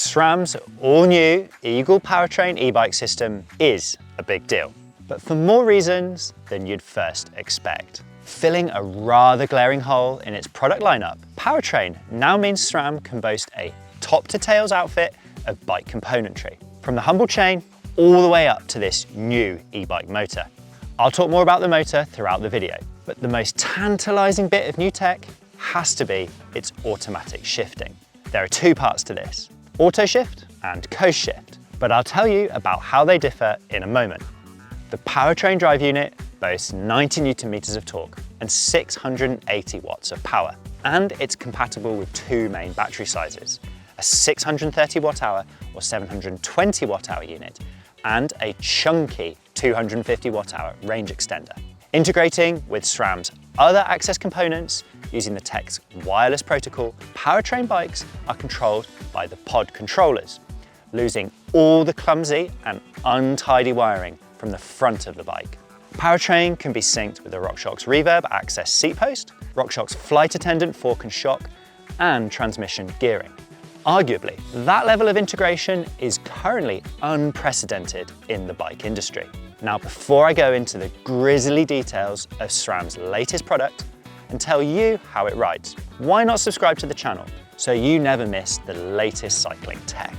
SRAM's all-new Eagle Powertrain e-bike system is a big deal, but for more reasons than you'd first expect. Filling a rather glaring hole in its product lineup, Powertrain now means SRAM can boast a top-to-tails outfit of bike componentry, from the humble chain all the way up to this new e-bike motor. I'll talk more about the motor throughout the video, but the most tantalising bit of new tech has to be its automatic shifting. There are two parts to this, auto shift and coast shift, but I'll tell you about how they differ in a moment. The Powertrain drive unit boasts 90 Nm of torque and 680 watts of power, and it's compatible with two main battery sizes, a 630 Wh or 720 Wh unit, and a chunky 250 Wh range extender. Integrating with SRAM's other AXS components using the tech's wireless protocol, Powertrain bikes are controlled by the pod controllers, losing all the clumsy and untidy wiring from the front of the bike. Powertrain can be synced with the RockShox Reverb AXS seat post, RockShox Flight Attendant fork and shock, and transmission gearing. Arguably, that level of integration is currently unprecedented in the bike industry. Now, before I go into the grisly details of SRAM's latest product and tell you how it rides, why not subscribe to the channel so you never miss the latest cycling tech?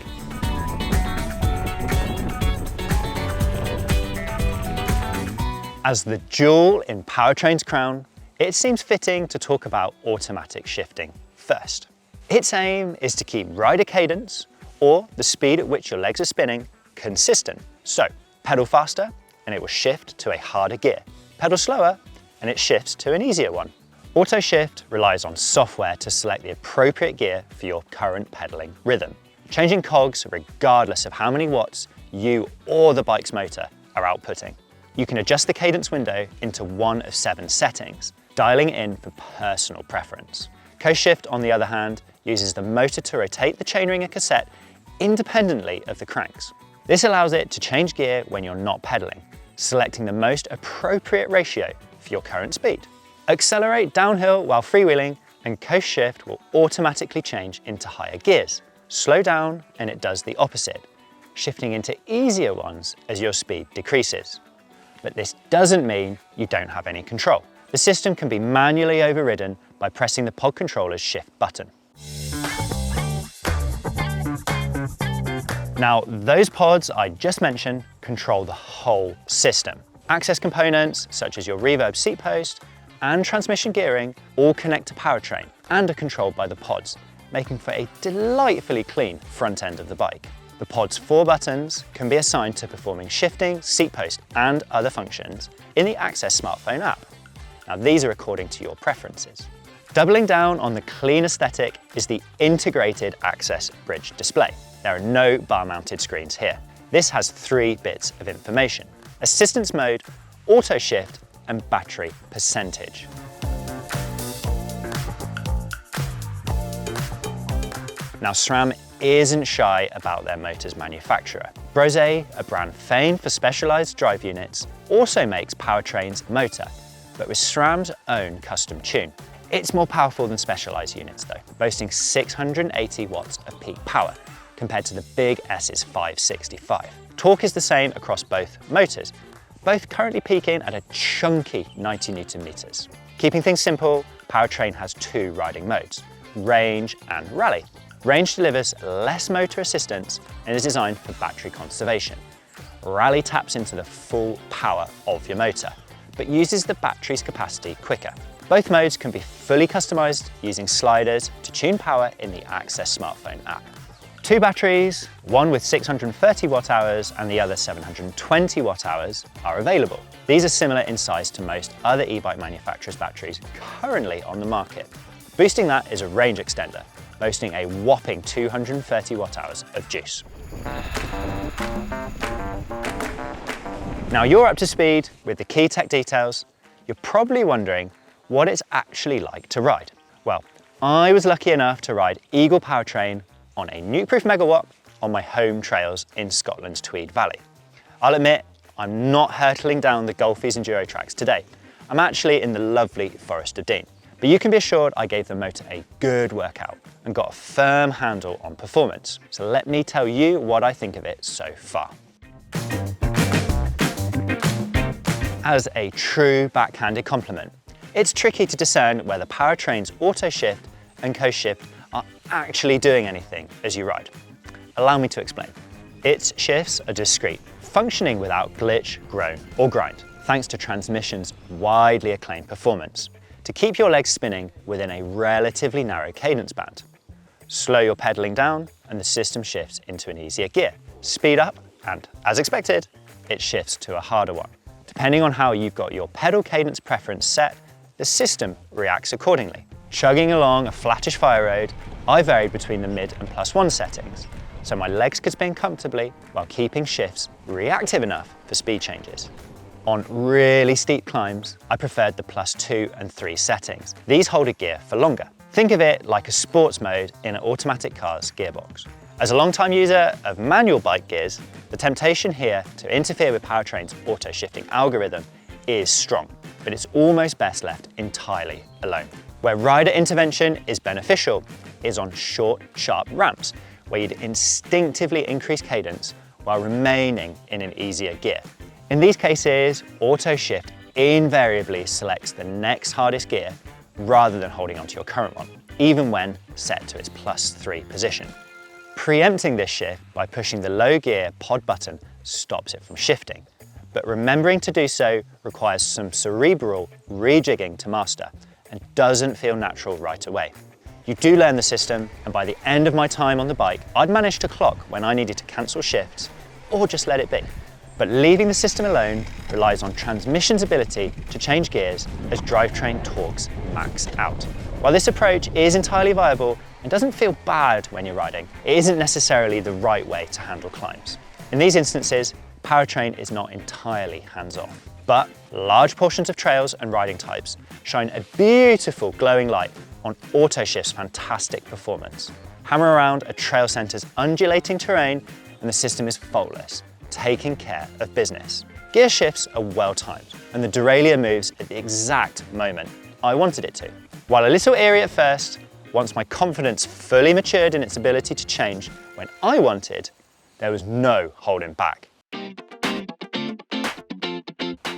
As the jewel in Powertrain's crown, it seems fitting to talk about automatic shifting first. Its aim is to keep rider cadence, or the speed at which your legs are spinning, consistent. So, pedal faster and it will shift to a harder gear. Pedal slower and it shifts to an easier one. Auto shift relies on software to select the appropriate gear for your current pedaling rhythm, changing cogs regardless of how many watts you or the bike's motor are outputting. You can adjust the cadence window into one of 7 settings, dialing in for personal preference. Coast shift, on the other hand, uses the motor to rotate the chainring and cassette independently of the cranks. This allows it to change gear when you're not pedaling, selecting the most appropriate ratio for your current speed. Accelerate downhill while freewheeling and coast shift will automatically change into higher gears. Slow down and it does the opposite, shifting into easier ones as your speed decreases. But this doesn't mean you don't have any control. The system can be manually overridden by pressing the pod controller's shift button. Now, those pods I just mentioned control the whole system. AXS components such as your reverb seat post and transmission gearing all connect to Powertrain and are controlled by the pods, making for a delightfully clean front end of the bike. The pod's 4 buttons can be assigned to performing shifting, seat post and other functions in the AXS smartphone app. Now, these are according to your preferences. Doubling down on the clean aesthetic is the integrated AXS bridge display. There are no bar-mounted screens here. This has 3 bits of information: assistance mode, auto shift, and battery percentage. Now, SRAM isn't shy about their motor's manufacturer. Brose, a brand famed for specialised drive units, also makes Powertrain's motor, but with SRAM's own custom tune. It's more powerful than specialised units though, boasting 680 watts of peak power, compared to the Big S's 565. Torque is the same across both motors, both currently peaking at a chunky 90 Nm. Keeping things simple, Powertrain has 2 riding modes, range and rally. Range delivers less motor assistance and is designed for battery conservation. Rally taps into the full power of your motor, but uses the battery's capacity quicker. Both modes can be fully customised using sliders to tune power in the AXS smartphone app. 2 batteries, one with 630 Wh and the other 720 Wh are available. These are similar in size to most other e-bike manufacturers' batteries currently on the market. Boosting that is a range extender, boasting a whopping 230 Wh of juice. Now you're up to speed with the key tech details. You're probably wondering what it's actually like to ride. Well, I was lucky enough to ride Eagle Powertrain on a nuke-proof megawatt on my home trails in Scotland's Tweed Valley. I'll admit, I'm not hurtling down the Golfies enduro tracks today. I'm actually in the lovely Forest of Dean. But you can be assured I gave the motor a good workout and got a firm handle on performance. So let me tell you what I think of it so far. As a true backhanded compliment, it's tricky to discern whether Powertrain's auto shift and coast shift are actually doing anything as you ride. Allow me to explain. Its shifts are discrete, functioning without glitch, groan, or grind, thanks to transmission's widely acclaimed performance, to keep your legs spinning within a relatively narrow cadence band. Slow your pedaling down and the system shifts into an easier gear. Speed up and, as expected, it shifts to a harder one. Depending on how you've got your pedal cadence preference set, the system reacts accordingly. Chugging along a flattish fire road, I varied between the mid and +1 settings, so my legs could spin comfortably while keeping shifts reactive enough for speed changes. On really steep climbs, I preferred the +2 and 3 settings. These hold a gear for longer. Think of it like a sports mode in an automatic car's gearbox. As a long-time user of manual bike gears, the temptation here to interfere with Powertrain's auto-shifting algorithm is strong, but it's almost best left entirely alone. Where rider intervention is beneficial is on short, sharp ramps, where you'd instinctively increase cadence while remaining in an easier gear. In these cases, auto shift invariably selects the next hardest gear rather than holding onto your current one, even when set to its +3 position. Preempting this shift by pushing the low gear pod button stops it from shifting, but remembering to do so requires some cerebral rejigging to master and doesn't feel natural right away. You do learn the system, and by the end of my time on the bike, I'd managed to clock when I needed to cancel shifts or just let it be. But leaving the system alone relies on transmission's ability to change gears as drivetrain torques max out. While this approach is entirely viable and doesn't feel bad when you're riding, it isn't necessarily the right way to handle climbs. In these instances, Powertrain is not entirely hands-off, but large portions of trails and riding types shine a beautiful glowing light on AutoShift's fantastic performance. Hammer around a trail centre's undulating terrain and the system is faultless, taking care of business. Gear shifts are well timed and the derailleur moves at the exact moment I wanted it to. While a little eerie at first, once my confidence fully matured in its ability to change when I wanted, there was no holding back.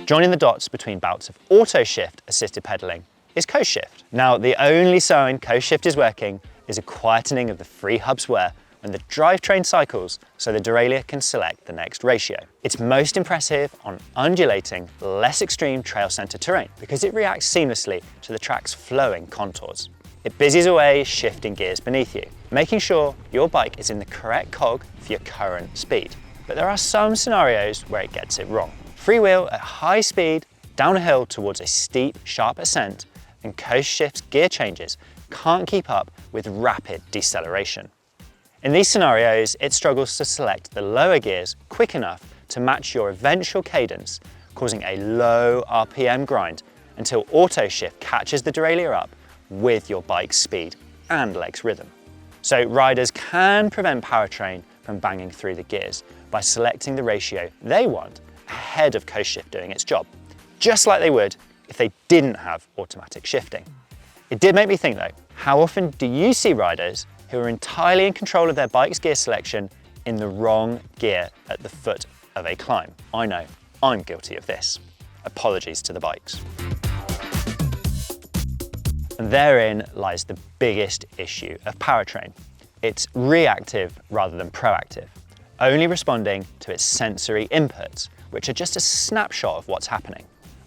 Joining the dots between bouts of auto shift assisted pedaling is coast shift. Now, the only sign coast shift is working is a quietening of the free hub's wear when the drivetrain cycles so the derailleur can select the next ratio. It's most impressive on undulating, less extreme trail center terrain because it reacts seamlessly to the track's flowing contours. It busies away shifting gears beneath you, making sure your bike is in the correct cog for your current speed. But there are some scenarios where it gets it wrong. Freewheel at high speed, down a hill towards a steep, sharp ascent, and coast shift's gear changes can't keep up with rapid deceleration. In these scenarios, it struggles to select the lower gears quick enough to match your eventual cadence, causing a low RPM grind until auto shift catches the derailleur up with your bike's speed and leg's rhythm. So riders can prevent Powertrain from banging through the gears by selecting the ratio they want ahead of coast shift doing its job, just like they would if they didn't have automatic shifting. It did make me think though, how often do you see riders who are entirely in control of their bike's gear selection in the wrong gear at the foot of a climb? I know, I'm guilty of this. Apologies to the bikes. And therein lies the biggest issue of Powertrain. It's reactive rather than proactive, only responding to its sensory inputs, which are just a snapshot of what's happening,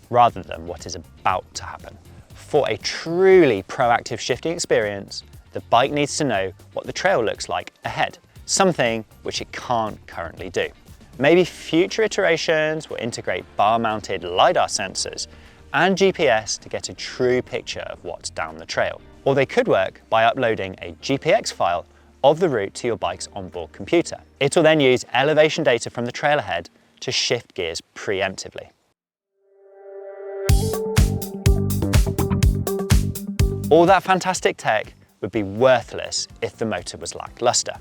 rather than what is about to happen. For a truly proactive shifting experience, the bike needs to know what the trail looks like ahead, something which it can't currently do. Maybe future iterations will integrate bar-mounted LiDAR sensors and GPS to get a true picture of what's down the trail. Or they could work by uploading a GPX file of the route to your bike's onboard computer. It'll then use elevation data from the trail ahead to shift gears preemptively. All that fantastic tech would be worthless if the motor was lackluster.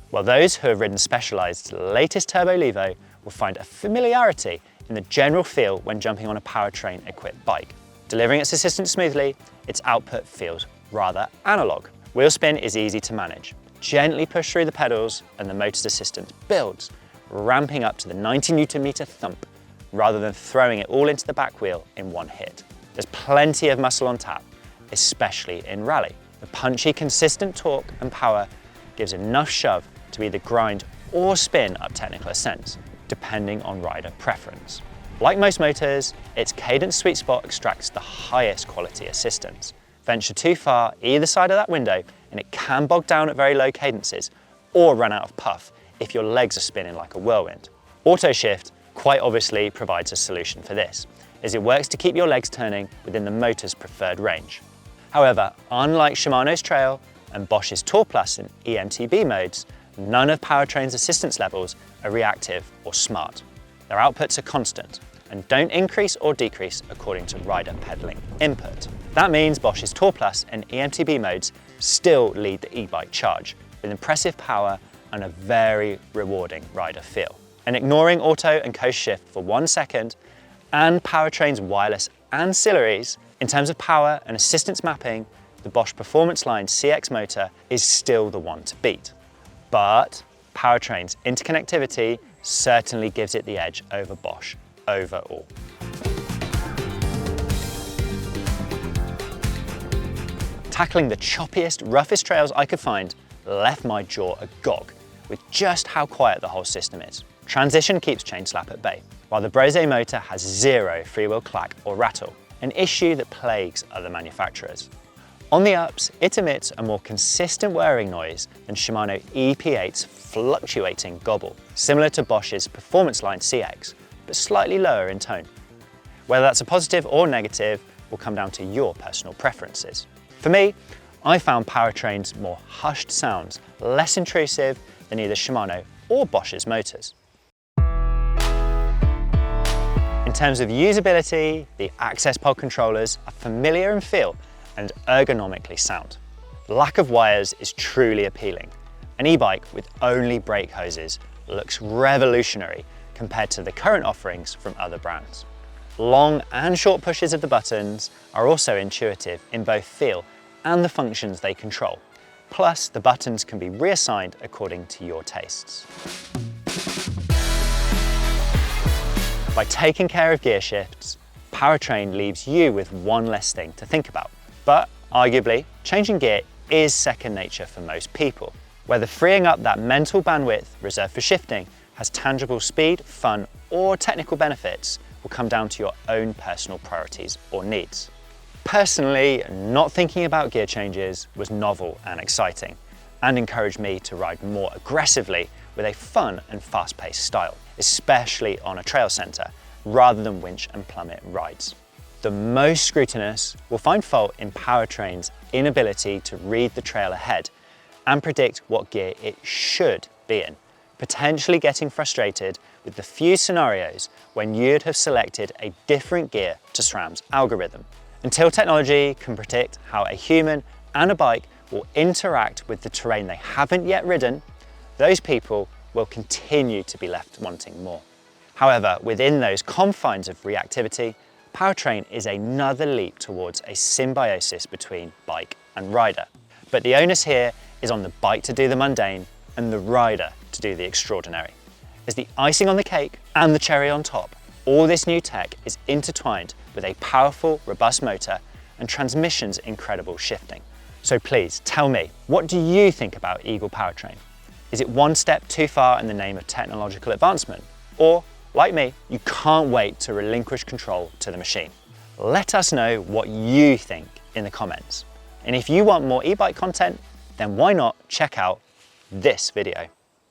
While those who have ridden Specialized's latest Turbo Levo will find a familiarity in the general feel when jumping on a Powertrain-equipped bike. Delivering its assistance smoothly, its output feels rather analog. Wheel spin is easy to manage. Gently push through the pedals and the motor's assistance builds, ramping up to the 90 Nm thump, rather than throwing it all into the back wheel in one hit. There's plenty of muscle on tap, especially in rally. The punchy, consistent torque and power gives enough shove to either grind or spin up technical ascents, depending on rider preference. Like most motors, its cadence sweet spot extracts the highest quality assistance. Venture too far either side of that window and it can bog down at very low cadences or run out of puff if your legs are spinning like a whirlwind. Auto shift quite obviously provides a solution for this, as it works to keep your legs turning within the motor's preferred range. However, unlike Shimano's Trail and Bosch's Tour Plus and eMTB modes, none of Powertrain's assistance levels are reactive or smart. Their outputs are constant and don't increase or decrease according to rider pedaling input. That means Bosch's Tour Plus and eMTB modes still lead the e-bike charge with impressive power and a very rewarding rider feel. And ignoring auto and coast shift for 1 second and Powertrain's wireless ancillaries, in terms of power and assistance mapping, the Bosch Performance Line CX motor is still the one to beat. But Powertrain's interconnectivity certainly gives it the edge over Bosch overall. Tackling the choppiest, roughest trails I could find left my jaw agog with just how quiet the whole system is. Transition keeps chain slap at bay, while the Brose motor has zero freewheel clack or rattle, an issue that plagues other manufacturers. On the ups, it emits a more consistent whirring noise than Shimano EP8's fluctuating gobble, similar to Bosch's Performance Line CX, but slightly lower in tone. Whether that's a positive or negative will come down to your personal preferences. For me, I found Powertrain's more hushed sounds less intrusive than either Shimano or Bosch's motors. In terms of usability, the AXS Pod controllers are familiar in feel and ergonomically sound. The lack of wires is truly appealing. An e-bike with only brake hoses looks revolutionary compared to the current offerings from other brands. Long and short pushes of the buttons are also intuitive in both feel and the functions they control. Plus, the buttons can be reassigned according to your tastes. By taking care of gear shifts, Powertrain leaves you with one less thing to think about. But arguably, changing gear is second nature for most people. Whether freeing up that mental bandwidth reserved for shifting has tangible speed, fun, or technical benefits will come down to your own personal priorities or needs. Personally, not thinking about gear changes was novel and exciting, and encouraged me to ride more aggressively with a fun and fast-paced style, especially on a trail centre, rather than winch and plummet rides. The most scrutinous will find fault in Powertrain's inability to read the trail ahead and predict what gear it should be in, potentially getting frustrated with the few scenarios when you'd have selected a different gear to SRAM's algorithm. Until technology can predict how a human and a bike will interact with the terrain they haven't yet ridden, those people will continue to be left wanting more. However, within those confines of reactivity, Powertrain is another leap towards a symbiosis between bike and rider. But the onus here is on the bike to do the mundane and the rider to do the extraordinary. As the icing on the cake and the cherry on top, all this new tech is intertwined with a powerful, robust motor and transmission's incredible shifting. So please tell me, what do you think about Eagle Powertrain? Is it one step too far in the name of technological advancement? Or, like me, you can't wait to relinquish control to the machine? Let us know what you think in the comments. And if you want more e-bike content, then why not check out this video?